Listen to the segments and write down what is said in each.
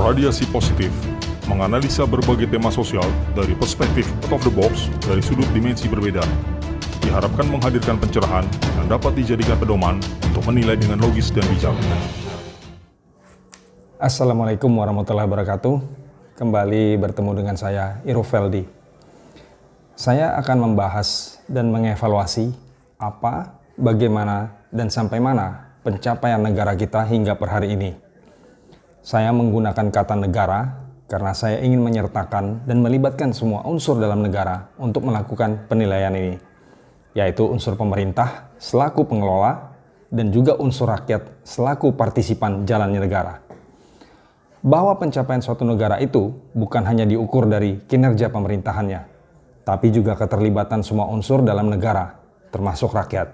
Radiasi Positif menganalisa berbagai tema sosial dari perspektif out of the box dari sudut dimensi berbeda. Diharapkan menghadirkan pencerahan yang dapat dijadikan pedoman untuk menilai dengan logis dan bijak. Assalamualaikum warahmatullahi wabarakatuh. Kembali bertemu dengan saya, Iroveldi. Saya akan membahas dan mengevaluasi apa, bagaimana, dan sampai mana pencapaian negara kita hingga per hari ini. Saya menggunakan kata negara karena saya ingin menyertakan dan melibatkan semua unsur dalam negara untuk melakukan penilaian ini, yaitu unsur pemerintah selaku pengelola dan juga unsur rakyat selaku partisipan jalannya negara. Bahwa pencapaian suatu negara itu bukan hanya diukur dari kinerja pemerintahannya, tapi juga keterlibatan semua unsur dalam negara, termasuk rakyat.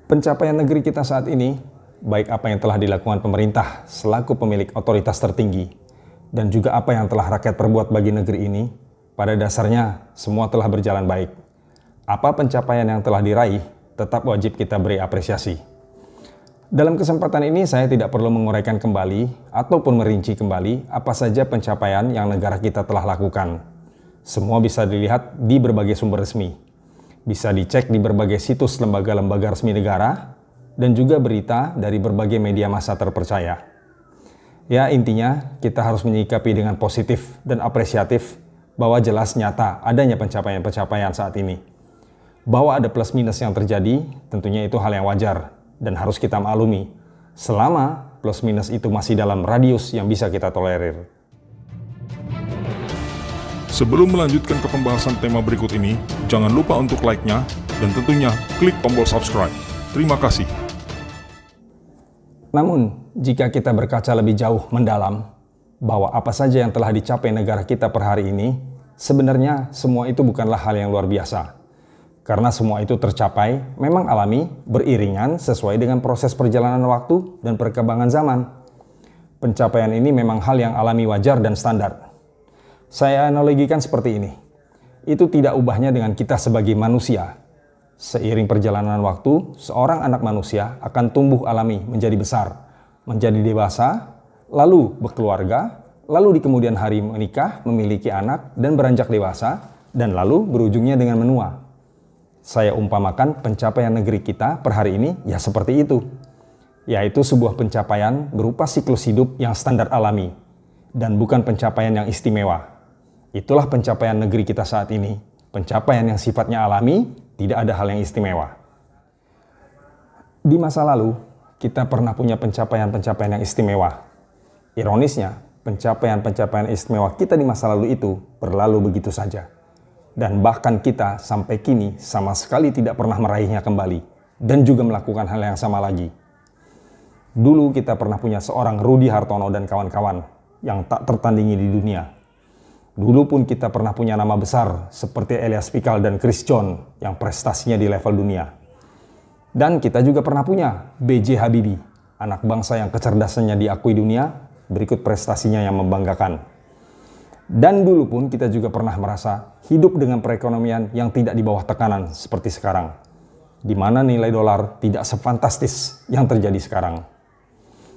Pencapaian negeri kita saat ini, baik apa yang telah dilakukan pemerintah selaku pemilik otoritas tertinggi, dan juga apa yang telah rakyat perbuat bagi negeri ini, pada dasarnya semua telah berjalan baik. Apa pencapaian yang telah diraih, tetap wajib kita beri apresiasi. Dalam kesempatan ini saya tidak perlu menguraikan kembali ataupun merinci kembali apa saja pencapaian yang negara kita telah lakukan. Semua bisa dilihat di berbagai sumber resmi. Bisa dicek di berbagai situs lembaga-lembaga resmi negara, dan juga berita dari berbagai media massa terpercaya. Ya, intinya kita harus menyikapi dengan positif dan apresiatif bahwa jelas nyata adanya pencapaian-pencapaian saat ini. Bahwa ada plus minus yang terjadi, tentunya itu hal yang wajar dan harus kita maklumi, selama plus minus itu masih dalam radius yang bisa kita tolerir. Sebelum melanjutkan ke pembahasan tema berikut ini, jangan lupa untuk like-nya dan tentunya klik tombol subscribe. Terima kasih. Namun, jika kita berkaca lebih jauh mendalam, bahwa apa saja yang telah dicapai negara kita per hari ini, sebenarnya semua itu bukanlah hal yang luar biasa. Karena semua itu tercapai memang alami, beriringan sesuai dengan proses perjalanan waktu dan perkembangan zaman. Pencapaian ini memang hal yang alami, wajar, dan standar. Saya analogikan seperti ini. Itu tidak ubahnya dengan kita sebagai manusia. Seiring perjalanan waktu, seorang anak manusia akan tumbuh alami menjadi besar, menjadi dewasa, lalu berkeluarga, lalu di kemudian hari menikah, memiliki anak, dan beranjak dewasa, dan lalu berujungnya dengan menua. Saya umpamakan pencapaian negeri kita per hari ini ya seperti itu, yaitu sebuah pencapaian berupa siklus hidup yang standar alami, dan bukan pencapaian yang istimewa. Itulah pencapaian negeri kita saat ini, pencapaian yang sifatnya alami, tidak ada hal yang istimewa. Di masa lalu, kita pernah punya pencapaian-pencapaian yang istimewa. Ironisnya, pencapaian-pencapaian istimewa kita di masa lalu itu berlalu begitu saja. Dan bahkan kita sampai kini sama sekali tidak pernah meraihnya kembali, dan juga melakukan hal yang sama lagi. Dulu kita pernah punya seorang Rudi Hartono dan kawan-kawan yang tak tertandingi di dunia. Dulu pun kita pernah punya nama besar seperti Elias Pikal dan Chris John yang prestasinya di level dunia. Dan kita juga pernah punya B.J. Habibie, anak bangsa yang kecerdasannya diakui dunia, berikut prestasinya yang membanggakan. Dan dulu pun kita juga pernah merasa hidup dengan perekonomian yang tidak di bawah tekanan seperti sekarang, di mana nilai dolar tidak sefantastis yang terjadi sekarang.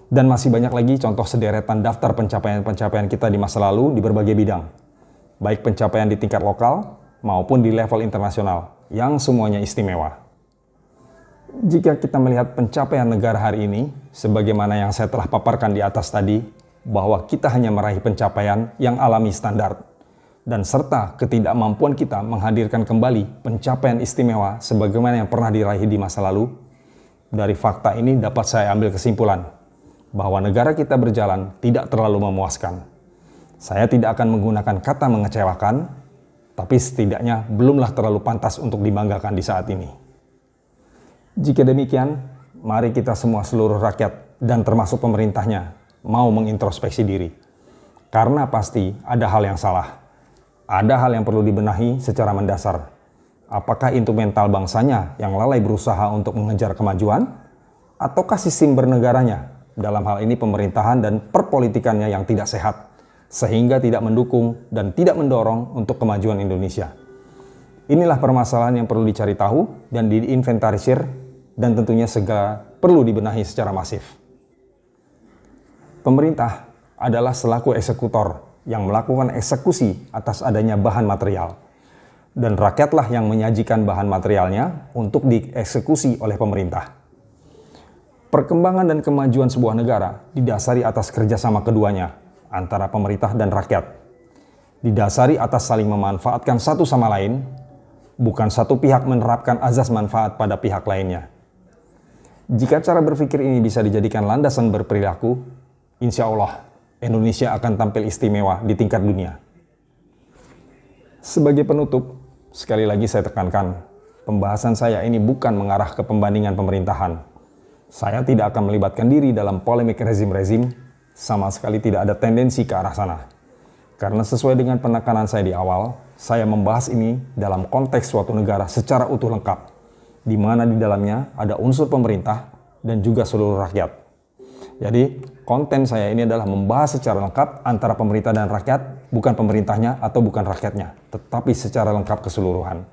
Dan masih banyak lagi contoh sederetan daftar pencapaian-pencapaian kita di masa lalu di berbagai bidang. Baik pencapaian di tingkat lokal maupun di level internasional, yang semuanya istimewa. Jika kita melihat pencapaian negara hari ini, sebagaimana yang saya telah paparkan di atas tadi, bahwa kita hanya meraih pencapaian yang alami standar, dan serta ketidakmampuan kita menghadirkan kembali pencapaian istimewa sebagaimana yang pernah diraih di masa lalu, dari fakta ini dapat saya ambil kesimpulan, bahwa negara kita berjalan tidak terlalu memuaskan. Saya tidak akan menggunakan kata mengecewakan, tapi setidaknya belumlah terlalu pantas untuk dibanggakan di saat ini. Jika demikian, mari kita semua seluruh rakyat dan termasuk pemerintahnya mau mengintrospeksi diri. Karena pasti ada hal yang salah. Ada hal yang perlu dibenahi secara mendasar. Apakah itu mental bangsanya yang lalai berusaha untuk mengejar kemajuan? Ataukah sistem bernegaranya, dalam hal ini pemerintahan dan perpolitikannya yang tidak sehat, sehingga tidak mendukung dan tidak mendorong untuk kemajuan Indonesia? Inilah permasalahan yang perlu dicari tahu dan diinventarisir, dan tentunya segera perlu dibenahi secara masif. Pemerintah adalah selaku eksekutor yang melakukan eksekusi atas adanya bahan material. Dan rakyatlah yang menyajikan bahan materialnya untuk dieksekusi oleh pemerintah. Perkembangan dan kemajuan sebuah negara didasari atas kerjasama keduanya, antara pemerintah dan rakyat. Didasari atas saling memanfaatkan satu sama lain, bukan satu pihak menerapkan azas manfaat pada pihak lainnya. Jika cara berpikir ini bisa dijadikan landasan berperilaku, insya Allah Indonesia akan tampil istimewa di tingkat dunia. Sebagai penutup, sekali lagi saya tekankan, pembahasan saya ini bukan mengarah ke pembandingan pemerintahan. Saya tidak akan melibatkan diri dalam polemik rezim-rezim, sama sekali tidak ada tendensi ke arah sana. Karena sesuai dengan penekanan saya di awal, saya membahas ini dalam konteks suatu negara secara utuh lengkap, di mana di dalamnya ada unsur pemerintah dan juga seluruh rakyat. Jadi, konten saya ini adalah membahas secara lengkap antara pemerintah dan rakyat, bukan pemerintahnya atau bukan rakyatnya, tetapi secara lengkap keseluruhan.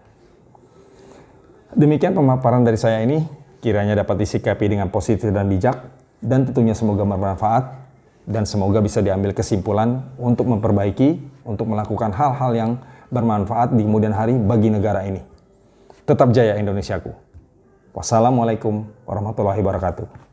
Demikian pemaparan dari saya ini, kiranya dapat disikapi dengan positif dan bijak, dan tentunya semoga bermanfaat, dan semoga bisa diambil kesimpulan untuk memperbaiki, untuk melakukan hal-hal yang bermanfaat di kemudian hari bagi negara ini. Tetap jaya Indonesiaku. Wassalamualaikum warahmatullahi wabarakatuh.